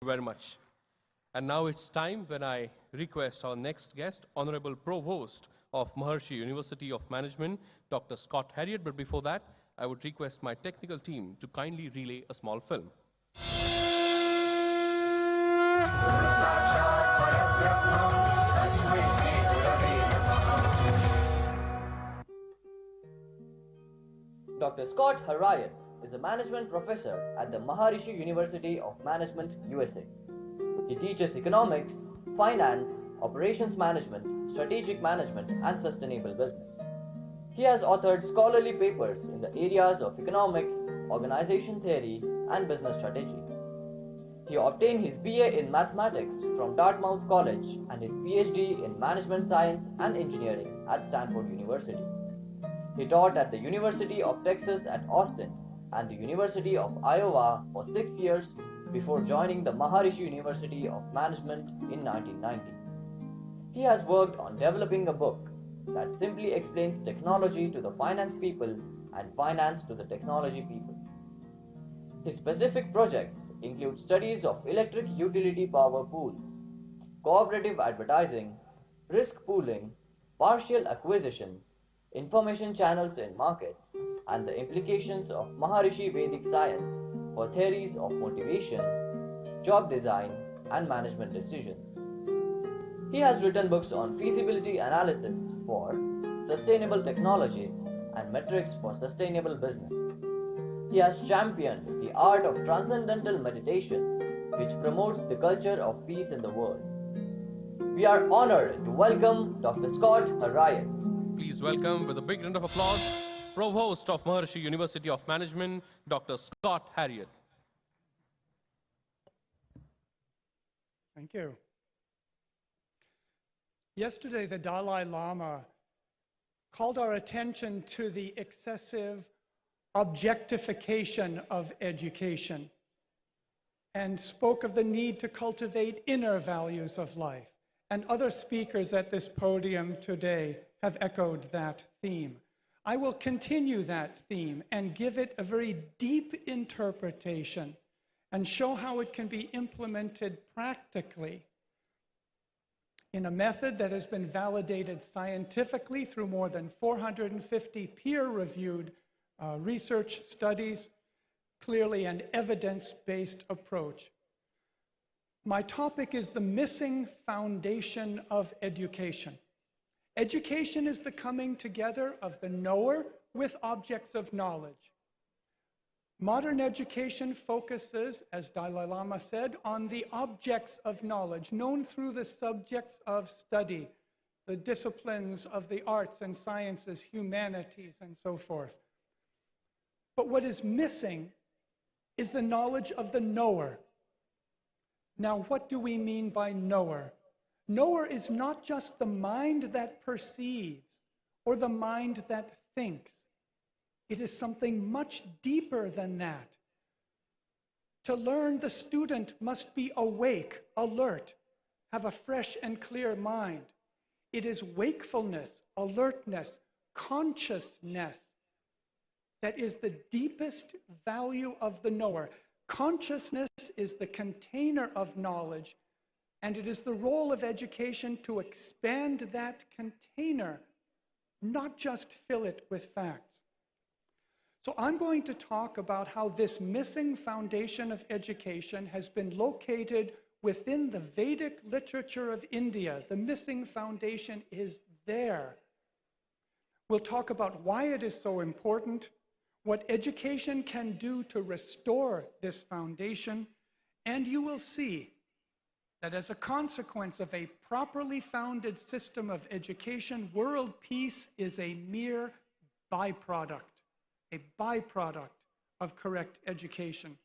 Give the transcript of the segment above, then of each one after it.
you very much. And now it's time when I request our next guest, Honorable Provost of Maharishi University of Management, Dr. Scott Herriott. But before that, I would request my technical team to kindly relay a small film. Dr. Scott Herriott is a management professor at the Maharishi University of Management, USA. He teaches economics, finance, operations management, strategic management, and sustainable business. He has authored scholarly papers in the areas of economics, organization theory, and business strategy. He obtained his BA in mathematics from Dartmouth College and his PhD in management science and engineering at Stanford University. He taught at the University of Texas at Austin and the University of Iowa for 6 years before joining the Maharishi University of Management in 1990. He has worked on developing a book that simply explains technology to the finance people and finance to the technology people. His specific projects include studies of electric utility power pools, cooperative advertising, risk pooling, partial acquisitions, information channels in markets, and the implications of Maharishi Vedic science for theories of motivation, job design, and management decisions. He has written books on feasibility analysis for sustainable technologies and metrics for sustainable business. He has championed the art of Transcendental Meditation, which promotes the culture of peace in the world. We are honored to welcome Dr. Scott Herriott. Please welcome with a big round of applause, Provost of Maharishi University of Management, Dr. Scott Herriott. Thank you. Yesterday, the Dalai Lama called our attention to the excessive objectification of education and spoke of the need to cultivate inner values of life. And other speakers at this podium today have echoed that theme. I will continue that theme and give it a very deep interpretation and show how it can be implemented practically in a method that has been validated scientifically through more than 450 peer-reviewed research studies, clearly an evidence-based approach. My topic is the missing foundation of education. Education is the coming together of the knower with objects of knowledge. Modern education focuses, as Dalai Lama said, on the objects of knowledge, known through the subjects of study, the disciplines of the arts and sciences, humanities, and so forth. But what is missing is the knowledge of the knower. Now, what do we mean by knower? Knower is not just the mind that perceives or the mind that thinks. It is something much deeper than that. To learn, the student must be awake, alert, have a fresh and clear mind. It is wakefulness, alertness, consciousness that is the deepest value of the knower. Consciousness is the container of knowledge, and it is the role of education to expand that container, not just fill it with facts. So I'm going to talk about how this missing foundation of education has been located within the Vedic literature of India. The missing foundation is there. We'll talk about why it is so important, what education can do to restore this foundation, and you will see that as a consequence of a properly founded system of education, world peace is a mere byproduct of correct education.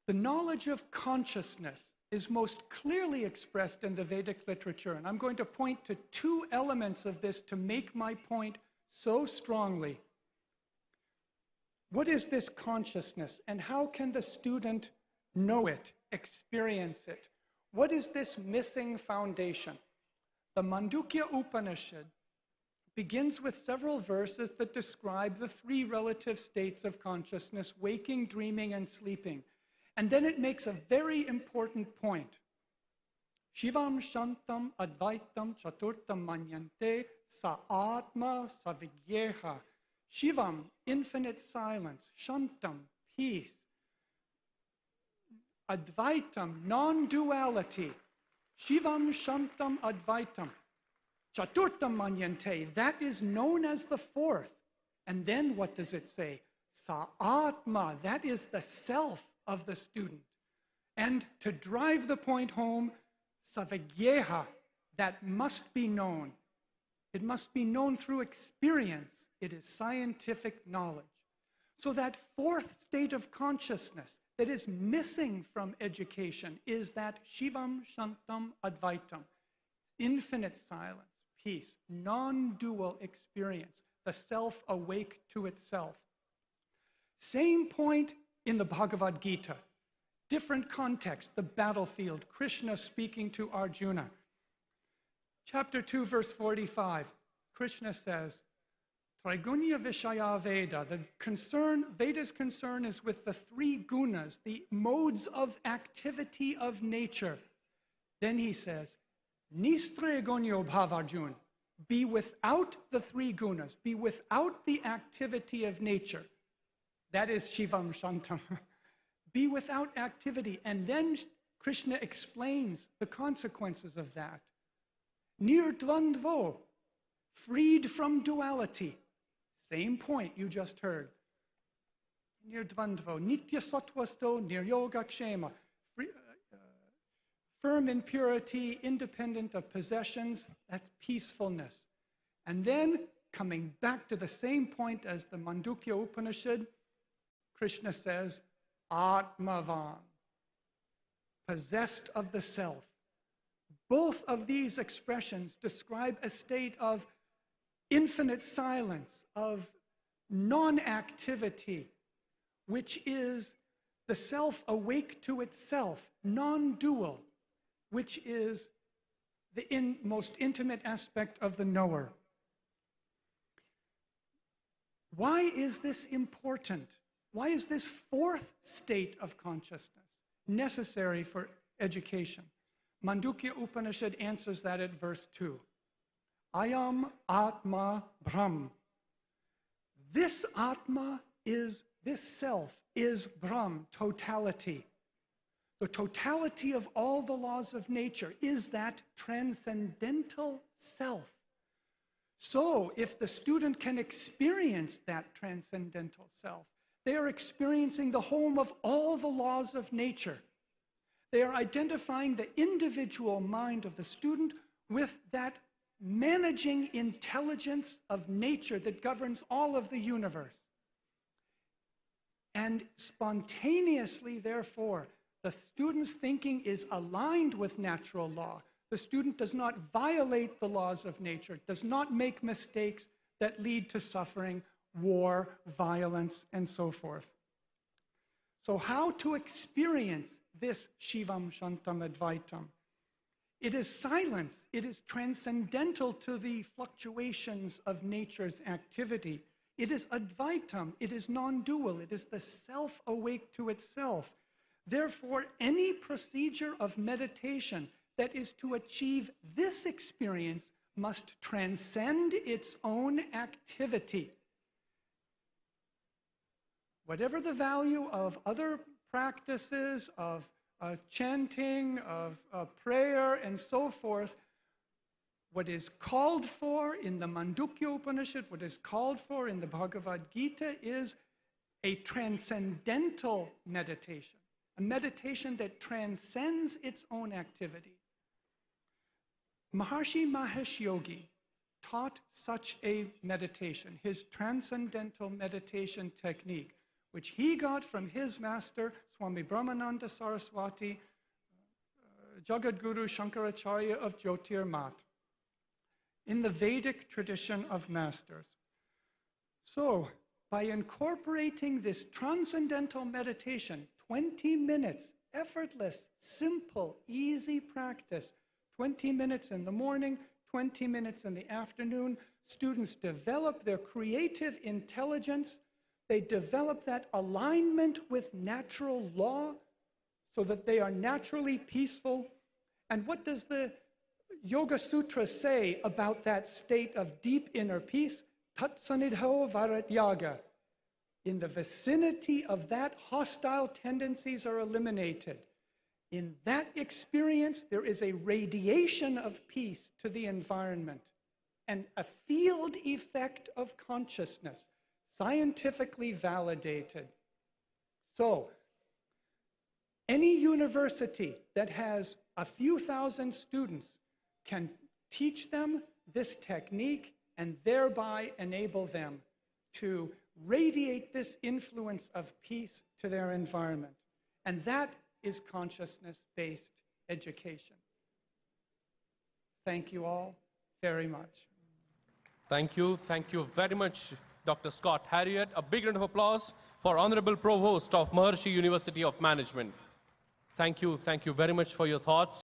The knowledge of consciousness is most clearly expressed in the Vedic literature, and I'm going to point to two elements of this to make my point so strongly. What is this consciousness, and how can the student know it, experience it? What is this missing foundation? The Mandukya Upanishad begins with several verses that describe the three relative states of consciousness, waking, dreaming, and sleeping. And then it makes a very important point. Shivam Shantam Advaitam Chaturtam Manyante Sa Atma Savigyeha. Shivam, infinite silence. Shantam, peace. Advaitam, non-duality. Shivam Shantam Advaitam. Chaturtam Manyante, that is known as the fourth. And then what does it say? Sa Atma, that is the self of the student. And to drive the point home, Savigyeha, that must be known. It must be known through experience. It is scientific knowledge. So that fourth state of consciousness that is missing from education is that Shivam Shantam Advaitam, infinite silence, peace, non-dual experience, the self awake to itself. Same point in the Bhagavad Gita. Different context, the battlefield, Krishna speaking to Arjuna. Chapter 2, verse 45, Krishna says, Trigunya Vishaya Veda, Veda's concern is with the three gunas, the modes of activity of nature. Then he says, Nistre gonyo bhavarjun, be without the three gunas, be without the activity of nature. That is Shivam Shantam. Be without activity. And then Krishna explains the consequences of that. Nirdvandvo, freed from duality. Same point you just heard. Nirdvandvo, nitya sattvasto niryogakshema. Firm in purity, independent of possessions, that's peacefulness. And then, coming back to the same point as the Mandukya Upanishad, Krishna says, Atmavan, possessed of the self. Both of these expressions describe a state of infinite silence, of non-activity, which is the self awake to itself, non-dual, which is the most intimate aspect of the knower. Why is this important? Why is this fourth state of consciousness necessary for education? Mandukya Upanishad answers that at verse 2. Ayam Atma Brahm. This Atma is, this self is Brahm, totality. The totality of all the laws of nature is that transcendental self. So, if the student can experience that transcendental self, they are experiencing the home of all the laws of nature. They are identifying the individual mind of the student with that managing intelligence of nature that governs all of the universe. And spontaneously, therefore, the student's thinking is aligned with natural law. The student does not violate the laws of nature, does not make mistakes that lead to suffering, war, violence, and so forth. So how to experience this Shivam Shantam Advaitam? It is silence. It is transcendental to the fluctuations of nature's activity. It is Advaitam. It is non-dual. It is the self awake to itself. Therefore, any procedure of meditation that is to achieve this experience must transcend its own activity. Whatever the value of other practices, of chanting, of prayer, and so forth, what is called for in the Mandukya Upanishad, what is called for in the Bhagavad Gita is a transcendental meditation, a meditation that transcends its own activity. Maharishi Mahesh Yogi taught such a meditation, his transcendental meditation technique, which he got from his master, Swami Brahmananda Saraswati, Jagadguru Shankaracharya of Jyotirmat, in the Vedic tradition of masters. So, by incorporating this transcendental meditation, 20 minutes, effortless, simple, easy practice, 20 minutes in the morning, 20 minutes in the afternoon, students develop their creative intelligence, they develop that alignment with natural law so that they are naturally peaceful. And what does the Yoga Sutra say about that state of deep inner peace? Tat sanidho varat yaga. In the vicinity of that, hostile tendencies are eliminated. In that experience, there is a radiation of peace to the environment and a field effect of consciousness, scientifically validated. So, any university that has a few thousand students can teach them this technique and thereby enable them to radiate this influence of peace to their environment. And that is consciousness-based education. Thank you all very much. Thank you. Thank you very much, Dr. Scott Herriott. A big round of applause for Honorable Provost of Maharishi University of Management. Thank you very much for your thoughts.